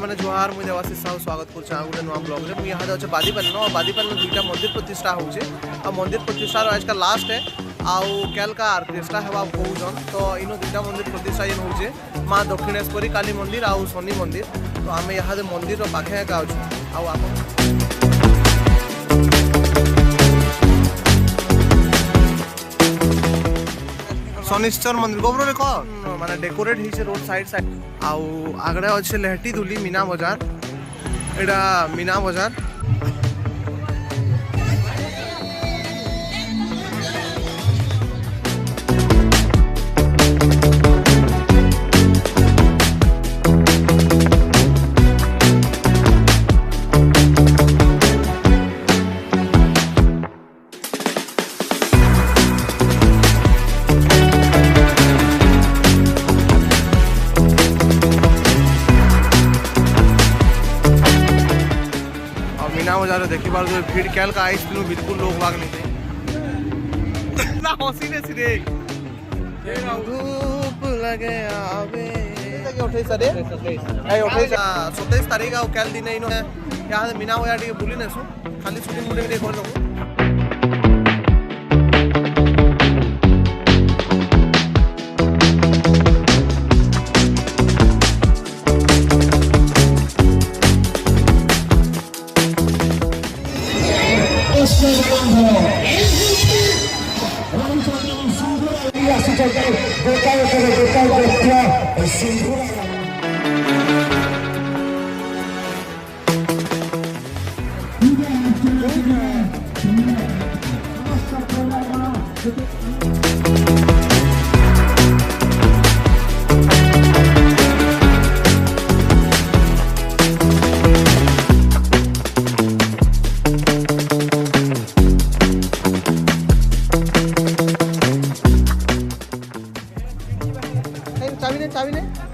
मैंने जोहार मुझे देवाशीष साहू स्वागत कर गोटे नुआ ब्लॉग में यहाँ जाऊँ बादीपाली और बादीपाली दुईटा मंदिर प्रतिष्ठा हो मंदिर प्रतिष्ठार आज का लास्ट है आउ कैल का आर्केस्ट्रा हेबा कहून तो इन दुईटा मंदिर प्रतिष्ठा जेन हो माँ दक्षिणेश्वरी काली मंदिर आउ शनि मंदिर तो आम यहाँ मंदिर पाखे एका अच्छे शनिश्चर मंदिर गोबर रे कौन माने डेकोरेट हिचे रोड साइड साइड आउ आगड़े अच्छे लेहटी दुली मीना बाजार एटा मीना बाजार मीना बाजार देखी बार जो भीड़ कैल का आइस बिल्कुल लोग भाग नहीं ना हंसी ने सिरे धूप लगे आवे 27 तारीख आ कैल दिन इनो यहाँ मीना बाजार टिके बुली नेसु खाली शूटिंग मुटिंग टिके कर दबु चाबी ने